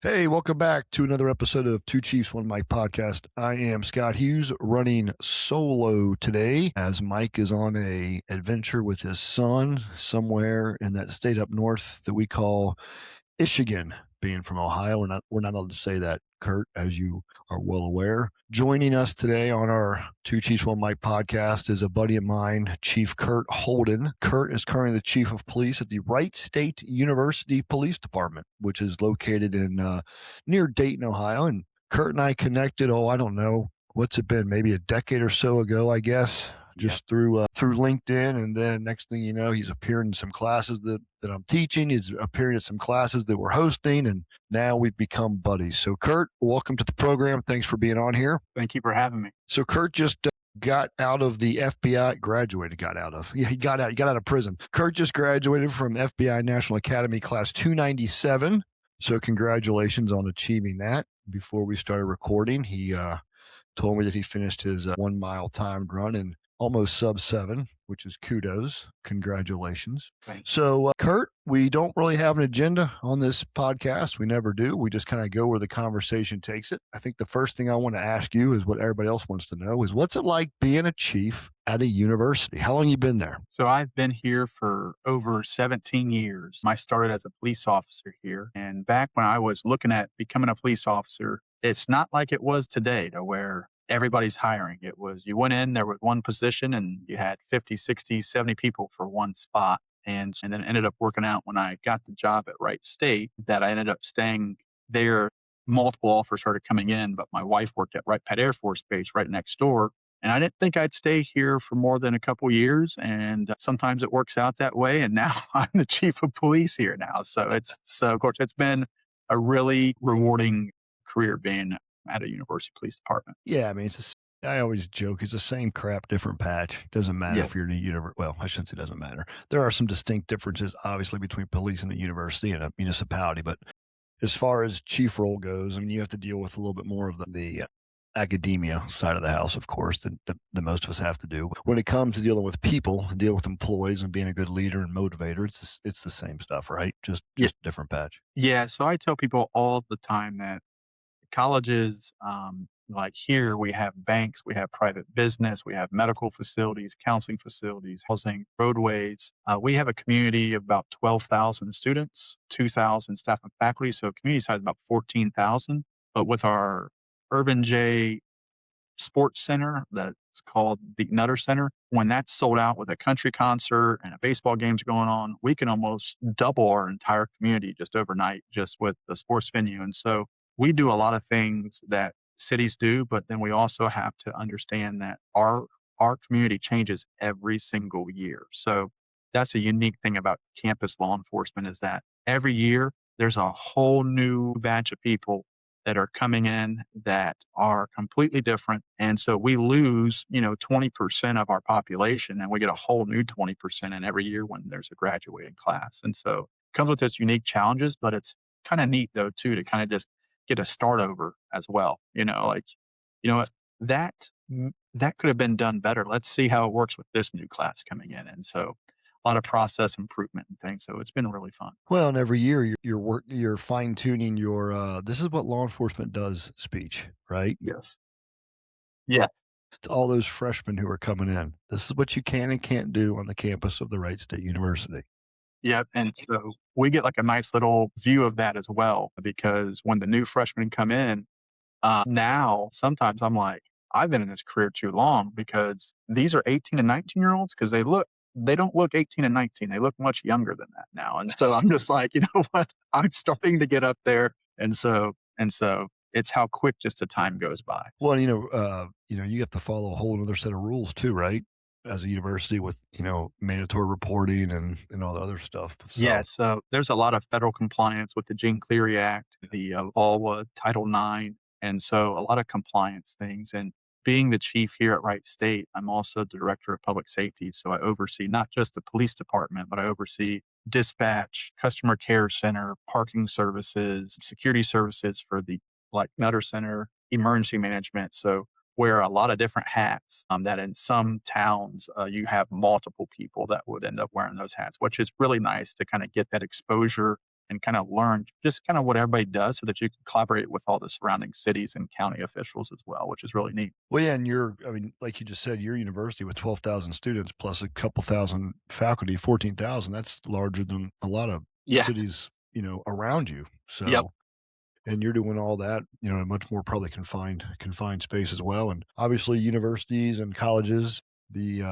Hey, welcome back to another episode of Two Chiefs, One Mike podcast. I am Scott Hughes, running solo today as Mike is on a adventure with his son somewhere in that state up north that we call Michigan. Being from Ohio, we're not allowed to say that, Kurt, as you are well aware. Joining us today on our Two Chiefs, One Mike podcast is a buddy of mine, Chief Kurt Holden. Kurt is currently the chief of police at the Wright State University Police Department, which is located in near Dayton, Ohio. And Kurt and I connected, I don't know, what's it been, maybe a decade or so ago, I guess, just through LinkedIn. And then next thing you know, he's appearing in some classes that I'm teaching. He's appearing at some classes that we're hosting, and now we've become buddies. So Kurt, welcome to the program. Thanks for being on here. Thank you for having me. So Kurt just got out of the FBI, he got out of prison. Kurt just graduated from FBI National Academy Class 297. So congratulations on achieving that. Before we started recording, he told me that he finished his 1 mile timed run in almost sub 7, which is kudos. Congratulations. Thanks. So, Kurt, we don't really have an agenda on this podcast. We never do. We just kind of go where the conversation takes it. I think the first thing I want to ask you is what everybody else wants to know is what's it like being a chief at a university? How long have you been there? So I've been here for over 17 years. I started as a police officer here. And back when I was looking at becoming a police officer, it's not like it was today to where everybody's hiring. It was, you went in, there was one position and you had 50, 60, 70 people for one spot. And then it ended up working out when I got the job at Wright State that I ended up staying there. Multiple offers started coming in, but my wife worked at Wright Air Force Base right next door. And I didn't think I'd stay here for more than a couple years. And sometimes it works out that way. And now I'm the chief of police here now. So of course, it's been a really rewarding career being at a university police department. Yeah, I mean, I always joke, it's the same crap, different patch. Doesn't matter if you're in a university. Well, I shouldn't say it doesn't matter. There are some distinct differences, obviously, between police and a university and a municipality. But as far as chief role goes, I mean, you have to deal with a little bit more of the academia side of the house, of course, that most of us have to do. When it comes to dealing with people, deal with employees and being a good leader and motivator, it's the same stuff, right? Just different patch. Yeah. So I tell people all the time that colleges, like here, we have banks, we have private business, we have medical facilities, counseling facilities, housing, roadways. We have a community of about 12,000 students, 2,000 staff and faculty. So community size about 14,000. But with our Irvin J. Sports Center, that's called the Nutter Center, when that's sold out with a country concert and a baseball game's going on, we can almost double our entire community just overnight, just with the sports venue. And so we do a lot of things that cities do, but then we also have to understand that our community changes every single year. So that's a unique thing about campus law enforcement is that every year there's a whole new batch of people that are coming in that are completely different. And so we lose, 20% of our population and we get a whole new 20% in every year when there's a graduating class. And so it comes with its unique challenges, but it's kind of neat though, too, to kind of just get a start over as well. That could have been done better. Let's see how it works with this new class coming in. And so a lot of process improvement and things. So it's been really fun. Well, and every year you're fine tuning your, this is what law enforcement does speech, right? Yes. Yes. To all those freshmen who are coming in. This is what you can and can't do on the campus of the Wright State University. Yep. And so we get like a nice little view of that as well, because when the new freshmen come in, now sometimes I'm like, I've been in this career too long because these are 18 and 19-year-olds because they don't look 18 and 19. They look much younger than that now. And so I'm just like, you know what? I'm starting to get up there. And so it's how quick just the time goes by. Well, you have to follow a whole other set of rules too, right? As a university with, mandatory reporting and all the other stuff. So. Yeah. So there's a lot of federal compliance with the Gene Cleary Act, the ALWA, Title IX. And so a lot of compliance things. And being the chief here at Wright State, I'm also the director of public safety. So I oversee not just the police department, but I oversee dispatch, customer care center, parking services, security services for the Nutter Center, emergency management. So wear a lot of different hats that in some towns, you have multiple people that would end up wearing those hats, which is really nice to kind of get that exposure and kind of learn just kind of what everybody does so that you can collaborate with all the surrounding cities and county officials as well, which is really neat. Well, yeah, and I mean, like you just said, your university with 12,000 students plus a couple thousand faculty, 14,000, that's larger than a lot of Yeah. cities, around you. Yep. So, and you're doing all that, in a much more probably confined space as well. And obviously universities and colleges, you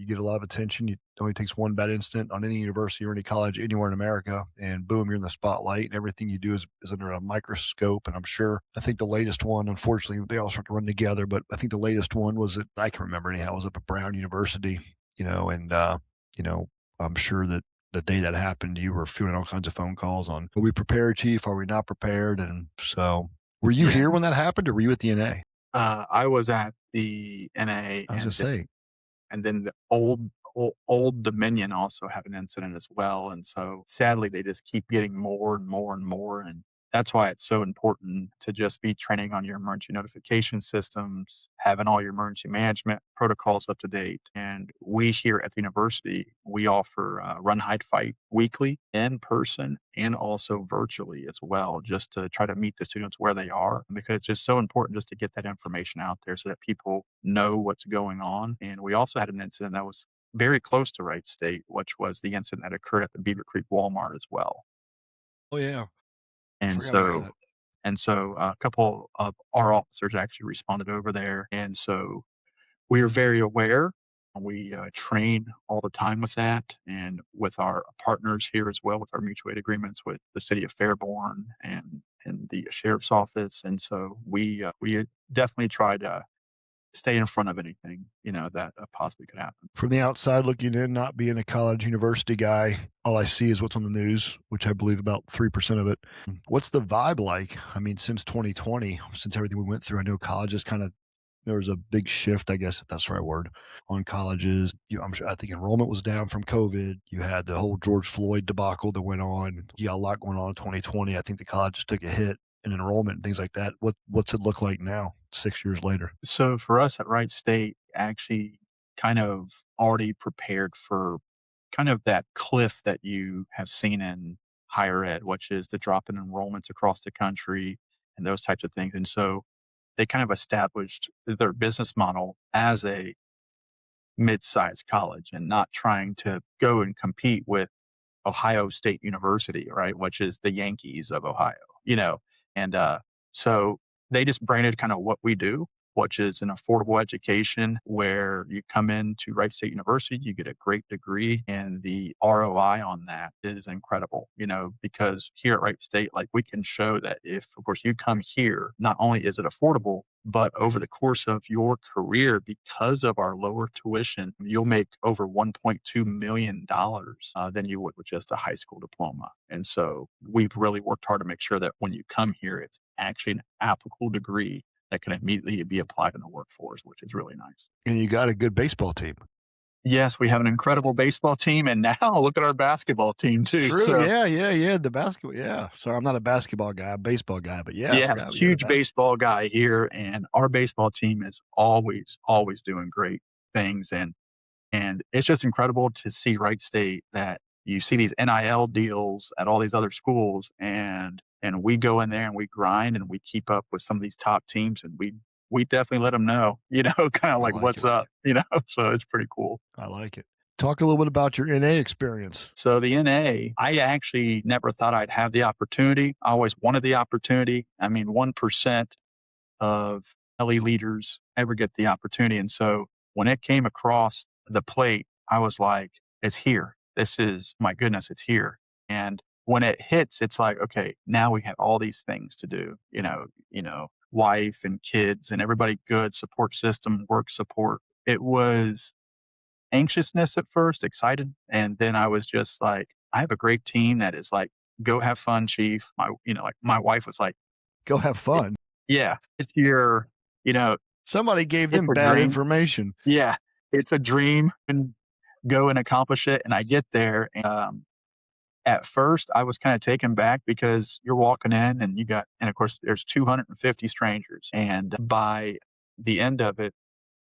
get a lot of attention. It only takes one bad incident on any university or any college anywhere in America, and boom, you're in the spotlight, and everything you do is under a microscope. And I think the latest one, unfortunately, they all start to run together, but I think the latest one was that I can remember anyhow, was up at Brown University, and you know, I'm sure that the day that happened, you were fielding all kinds of phone calls on, "Are we prepared, Chief? Are we not prepared?" And so, were you Yeah. here when that happened, or were you at the NA? I was at the NA, I was gonna say, and then the old Dominion also had an incident as well, and so, sadly, they just keep getting more and more and more, and that's why it's so important to just be training on your emergency notification systems, having all your emergency management protocols up to date, and we here at the university, we offer, Run, Hide, Fight weekly, in person, and also virtually as well, just to try to meet the students where they are, because it's just so important just to get that information out there so that people know what's going on, and we also had an incident that was very close to Wright State, which was the incident that occurred at the Beaver Creek Walmart as well. "Oh yeah, I And forgot about so that." a couple of our officers actually responded over there, and so we are very aware. We, train all the time with that and with our partners here as well with our mutual aid agreements with the city of Fairborn and the sheriff's office, and so we definitely try to stay in front of anything, that, possibly could happen. From the outside looking in, not being a college university guy, all I see is what's on the news, which I believe about 3% of it. What's the vibe like? I mean, since 2020, since everything we went through, I know colleges there was a big shift, I guess, if that's the right word, on colleges. I think enrollment was down from COVID. You had the whole George Floyd debacle that went on. You got a lot going on in 2020. I think the colleges took a hit in enrollment and things like that. What's it look like now, 6 years later? So for us at Wright State, actually kind of already prepared for kind of that cliff that you have seen in higher ed, which is the drop in enrollments across the country and those types of things. And so they kind of established their business model as a mid-sized college and not trying to go and compete with Ohio State University, right, which is the Yankees of Ohio, you know? And, so they just branded kind of what we do, which is an affordable education where you come into Wright State University, you get a great degree, and the ROI on that is incredible, because here at Wright State, like, we can show that if, of course, you come here, not only is it affordable, but over the course of your career, because of our lower tuition, you'll make over $1.2 million than you would with just a high school diploma. And so we've really worked hard to make sure that when you come here, it's actually an applicable degree that can immediately be applied in the workforce, which is really nice. And you got a good baseball team. Yes, we have an incredible baseball team, and now look at our basketball team too. True. So Yeah, yeah, yeah. The basketball. Yeah. Sorry, I'm not a basketball guy, baseball guy, but yeah, I yeah, forgot we had a huge basketball. baseball guy here, and our baseball team is always doing great things, and it's just incredible to see Wright State that you see these NIL deals at all these other schools, and we go in there and we grind and we keep up with some of these top teams, and we definitely let them know, kind of I like like what's it. up, so it's pretty cool. I like it. Talk a little bit about your NA experience. So the NA, I actually never thought I'd have the opportunity. I always wanted the opportunity. I mean, 1% of LE leaders ever get the opportunity. And so when it came across the plate, I was like, it's here. This is, my goodness, it's here. And when it hits, it's like, okay, now we have all these things to do, wife and kids and everybody good, support system, work support. It was anxiousness at first, excited. And then I was just like, I have a great team that is like, go have fun, chief. Like my wife was like, Go have fun. yeah, it's your, you know, Somebody gave it's them a bad dream. information. Yeah, it's a dream and go and accomplish it. And I get there. And, at first, I was kind of taken back because you're walking in and of course, there's 250 strangers. And by the end of it,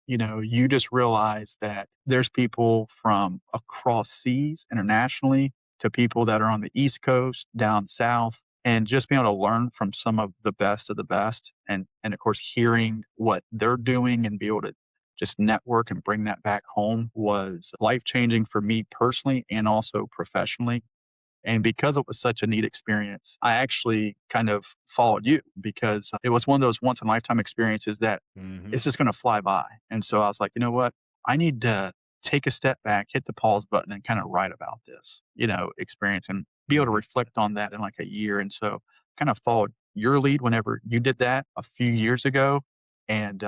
you just realize that there's people from across seas internationally to people that are on the East Coast, down south, and just being able to learn from some of the best of the best. And of course, hearing what they're doing and be able to just network and bring that back home was life changing for me personally and also professionally. And because it was such a neat experience, I actually kind of followed you because it was one of those once in a lifetime experiences that Hmm. it's just going to fly by. And so I was like, you know what? I need to take a step back, hit the pause button, and kind of write about this, experience and be able to Hmm. reflect on that in like a year. And so kind of followed your lead whenever you did that a few years ago and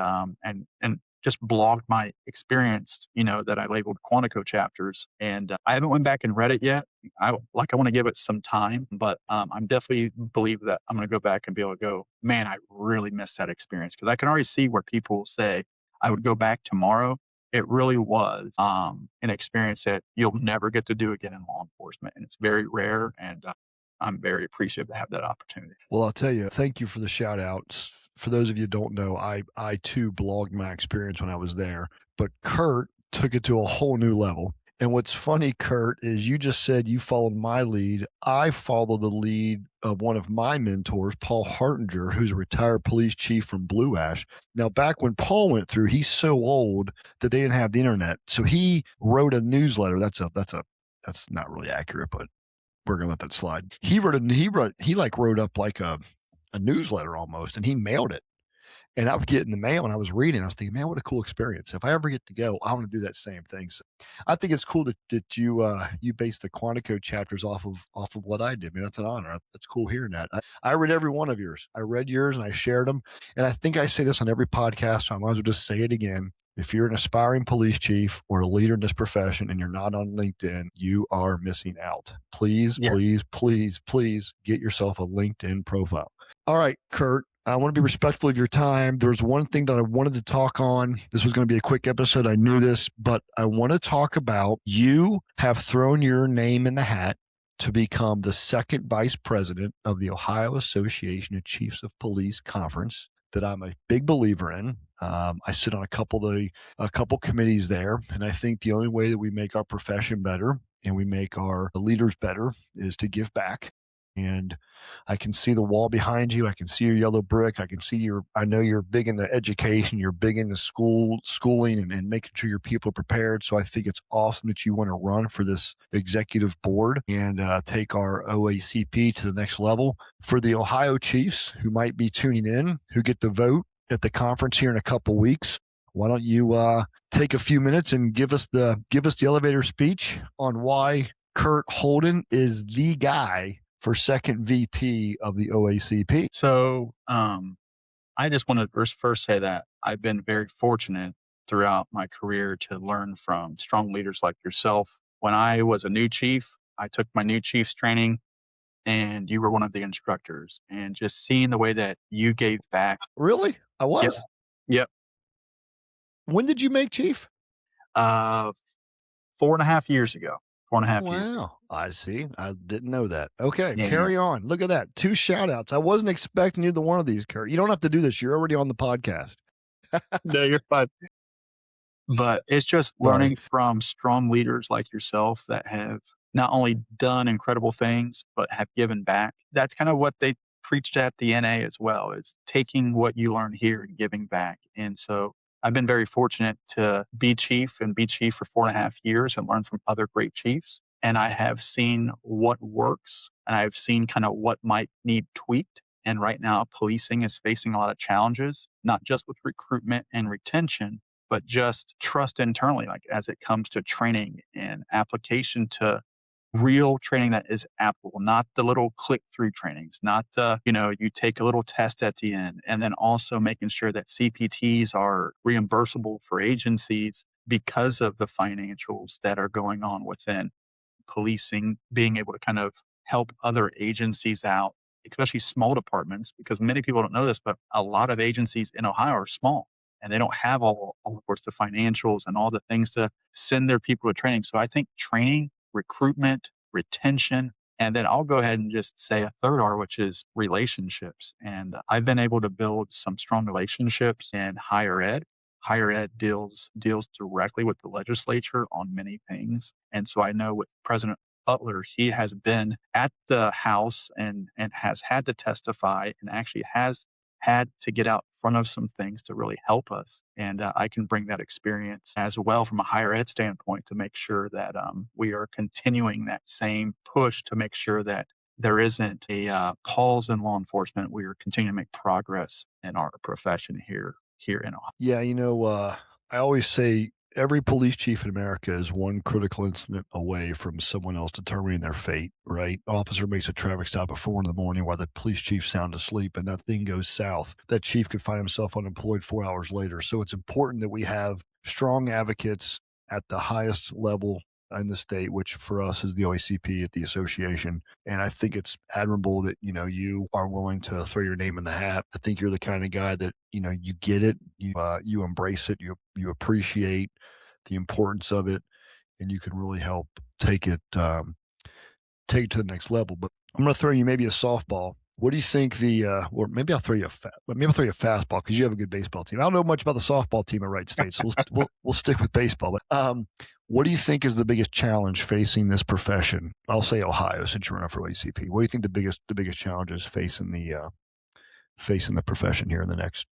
just blogged my experience, that I labeled Quantico chapters. And I haven't went back and read it yet. I want to give it some time, but I'm definitely believe that I'm going to go back and be able to go, man, I really missed that experience because I can already see where people say I would go back tomorrow. It really was an experience that you'll never get to do again in law enforcement, and it's very rare. And I'm very appreciative to have that opportunity. Well, I'll tell you, thank you for the shout outs. For those of you that don't know, I too blogged my experience when I was there, but Kurt took it to a whole new level. And what's funny, Kurt, is you just said you followed my lead. I followed the lead of one of my mentors, Paul Hartinger, who's a retired police chief from Blue Ash. Now, back when Paul went through, he's so old that they didn't have the internet. So he wrote a newsletter. That's not really accurate, but we're gonna let that slide. He wrote up like a newsletter almost, and he mailed it. And I would get in the mail and I was reading. I was thinking, man, what a cool experience. If I ever get to go, I want to do that same thing. So I think it's cool that you base the Quantico chapters off of what I did. Man, that's an honor. That's cool hearing that. I read every one of yours. I read yours and I shared them. And I think I say this on every podcast, so I might as well just say it again. If you're an aspiring police chief or a leader in this profession and you're not on LinkedIn, you are missing out. Please, Yeah. please, please, please get yourself a LinkedIn profile. All right, Kurt, I want to be respectful of your time. There's one thing that I wanted to talk on. This was going to be a quick episode. I knew this, but I want to talk about you have thrown your name in the hat to become the second vice president of the Ohio Association of Chiefs of Police Conference that I'm a big believer in. I sit on a couple committees there, and I think the only way that we make our profession better and we make our leaders better is to give back. And I can see the wall behind you. I can see your yellow brick. I know you're big into education. You're big into schooling and making sure your people are prepared. So I think it's awesome that you want to run for this executive board and take our OACP to the next level. For the Ohio Chiefs who might be tuning in, who get to vote at the conference here in a couple weeks, why don't you take a few minutes and give us the elevator speech on why Kurt Holden is the guy for second VP of the OACP. So I just want to first say that I've been very fortunate throughout my career to learn from strong leaders like yourself. When I was a new chief, I took my new chief's training and you were one of the instructors, and just seeing the way that you gave back. Really? I Yep. was? Yep. When did you make chief? Uh, 4.5 years ago, 4.5 years ago. Wow. I see. I didn't know that. Okay, Yeah. carry on. Look at that. 2 shout outs. I wasn't expecting either one of these, Kurt. You don't have to do this. You're already on the podcast. No, you're fine. But it's just learning from strong leaders like yourself that have not only done incredible things, but have given back. That's kind of what they preached at the NA as well, is taking what you learn here and giving back. And so I've been very fortunate to be chief for 4.5 years and learn from other great chiefs. And I have seen what works and I've seen kind of what might need tweaked. And right now, policing is facing a lot of challenges, not just with recruitment and retention, but just trust internally, like as it comes to training and application to real training that is applicable, not the little click through trainings, not the, you take a little test at the end, and then also making sure that CPTs are reimbursable for agencies because of the financials that are going on within policing, being able to kind of help other agencies out, especially small departments, because many people don't know this, but a lot of agencies in Ohio are small and they don't have all of course the financials and all the things to send their people to training. So I think training, recruitment, retention, and then I'll go ahead and just say a third R, which is relationships. And I've been able to build some strong relationships in higher ed. Higher ed deals directly with the legislature on many things. And so I know with President Butler, he has been at the House and has had to testify and actually has had to get out front of some things to really help us. And I can bring that experience as well from a higher ed standpoint to make sure that we are continuing that same push to make sure that there isn't a pause in law enforcement. We are continuing to make progress in our profession here in Ohio. Yeah, I always say every police chief in America is one critical incident away from someone else determining their fate, right? Officer makes a traffic stop at 4 in the morning while the police chief's sound asleep and that thing goes south. That chief could find himself unemployed 4 hours later. So it's important that we have strong advocates at the highest level in the state, which for us is the OACP at the association. And I think it's admirable that, you are willing to throw your name in the hat. I think you're the kind of guy that, you get it, you embrace it, you appreciate the importance of it, and you can really help take it, take it to the next level. But I'm going to throw you maybe a softball. What do you think or maybe I'll throw you maybe I'll throw you a fastball because you have a good baseball team. I don't know much about the softball team at Wright State, so we'll stick with baseball. But what do you think is the biggest challenge facing this profession? I'll say Ohio since you're running for ACP. What do you think the biggest challenge is facing the profession here in the next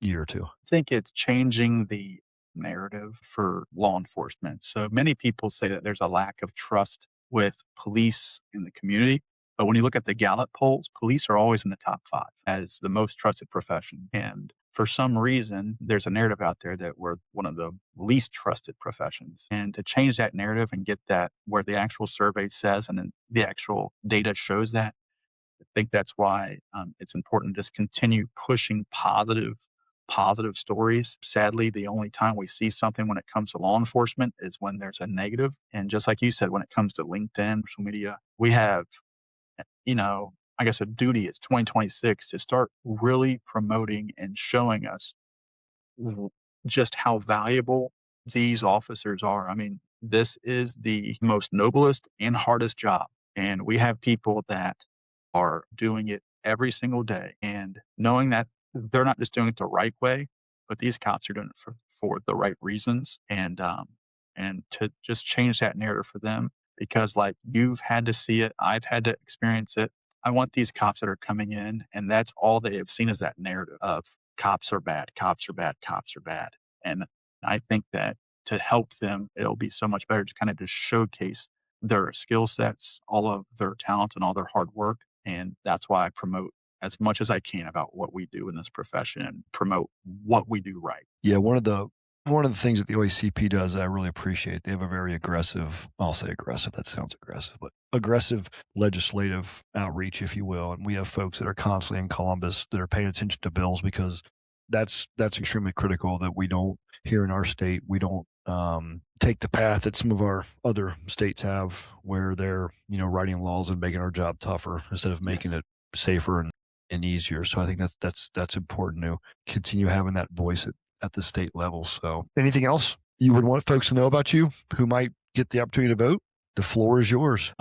year or two? I think it's changing the narrative for law enforcement. So many people say that there's a lack of trust with police in the community. But when you look at the Gallup polls, police are always in the top 5 as the most trusted profession. And for some reason, there's a narrative out there that we're one of the least trusted professions. And to change that narrative and get that where the actual survey says and then the actual data shows that, I think that's why it's important to just continue pushing positive stories. Sadly, the only time we see something when it comes to law enforcement is when there's a negative. And just like you said, when it comes to LinkedIn, social media, we have, I guess a duty. It's 2026 to start really promoting and showing us w- just how valuable these officers are. I mean, this is the most noblest and hardest job. And we have people that are doing it every single day and knowing that they're not just doing it the right way, but these cops are doing it for the right reasons. And to just change that narrative for them because like you've had to see it, I've had to experience it. I want these cops that are coming in and that's all they have seen is that narrative of cops are bad, cops are bad, cops are bad. And I think that to help them, it'll be so much better to kind of just showcase their skill sets, all of their talents and all their hard work. And that's why I promote as much as I can about what we do in this profession and promote what we do right. Yeah, one of the things that the OACP does that I really appreciate, they have a very aggressive, I'll say aggressive, that sounds aggressive, but aggressive legislative outreach, if you will. And we have folks that are constantly in Columbus that are paying attention to bills because that's extremely critical that we don't here in our state, we don't take the path that some of our other states have where they're, writing laws and making our job tougher instead of making Yes. it safer and easier. So I think that's important to continue having that voice at the state level. So anything else you would want folks to know about you who might get the opportunity to vote? The floor is yours.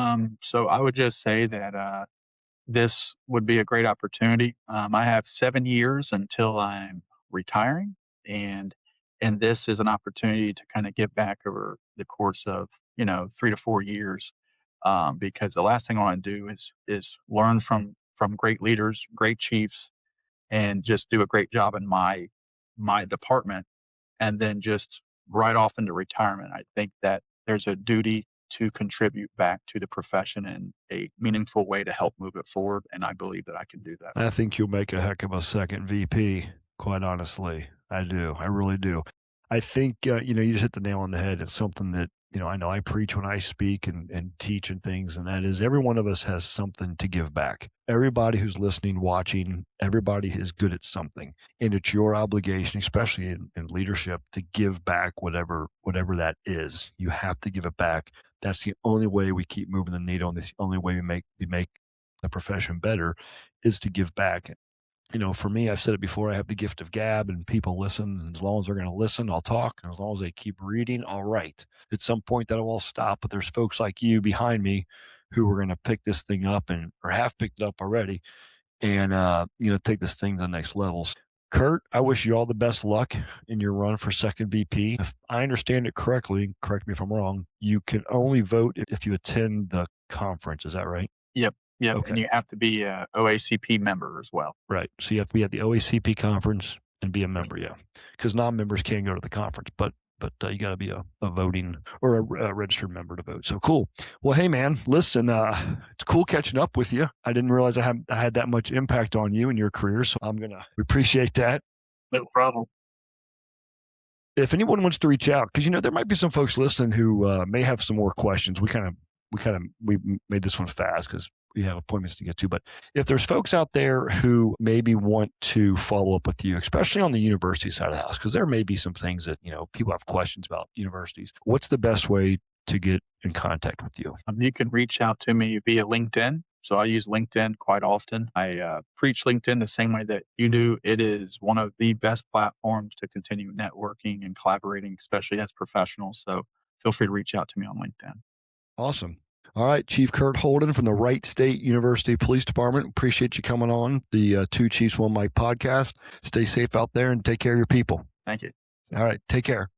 So I would just say that this would be a great opportunity. I have 7 years until I'm retiring, and and this is an opportunity to kind of give back over the course of 3 to 4 years. Because the last thing I want to do is learn from great leaders, great chiefs, and just do a great job in my department, and then just right off into retirement. I think that there's a duty to contribute back to the profession in a meaningful way to help move it forward. And I believe that I can do that. I think you'll make a heck of a second VP, quite honestly. I do. I really do. I think, you just hit the nail on the head. It's something that, I know I preach when I speak and teach and things, and that is every one of us has something to give back. Everybody who's listening, watching, everybody is good at something. And it's your obligation, especially in leadership, to give back whatever that is. You have to give it back. That's the only way we keep moving the needle, and that's the only way we make the profession better is to give back. For me, I've said it before, I have the gift of gab and people listen. And as long as they're going to listen, I'll talk. And as long as they keep reading, I'll write. At some point that will all stop, but there's folks like you behind me who are going to pick this thing up or have picked it up already and, take this thing to the next level. Kurt, I wish you all the best luck in your run for second VP. If I understand it correctly, correct me if I'm wrong, you can only vote if you attend the conference. Is that right? Yep. Yep. Okay. And you have to be a OACP member as well. Right. So you have to be at the OACP conference and be a member. Yeah. Because non-members can go to the conference, but you got to be a voting or a registered member to vote. So cool. Well, hey man, listen, it's cool catching up with you. I didn't realize I had that much impact on you and your career. So we appreciate that. No problem. If anyone wants to reach out, because there might be some folks listening who may have some more questions. We made this one fast because we have appointments to get to. But if there's folks out there who maybe want to follow up with you, especially on the university side of the house, because there may be some things that people have questions about universities. What's the best way to get in contact with you? You can reach out to me via LinkedIn. So I use LinkedIn quite often. I preach LinkedIn the same way that you do. It is one of the best platforms to continue networking and collaborating, especially as professionals. So feel free to reach out to me on LinkedIn. Awesome. All right, Chief Kurt Holden from the Wright State University Police Department. Appreciate you coming on the Two Chiefs, One Mic podcast. Stay safe out there and take care of your people. Thank you. All right, take care.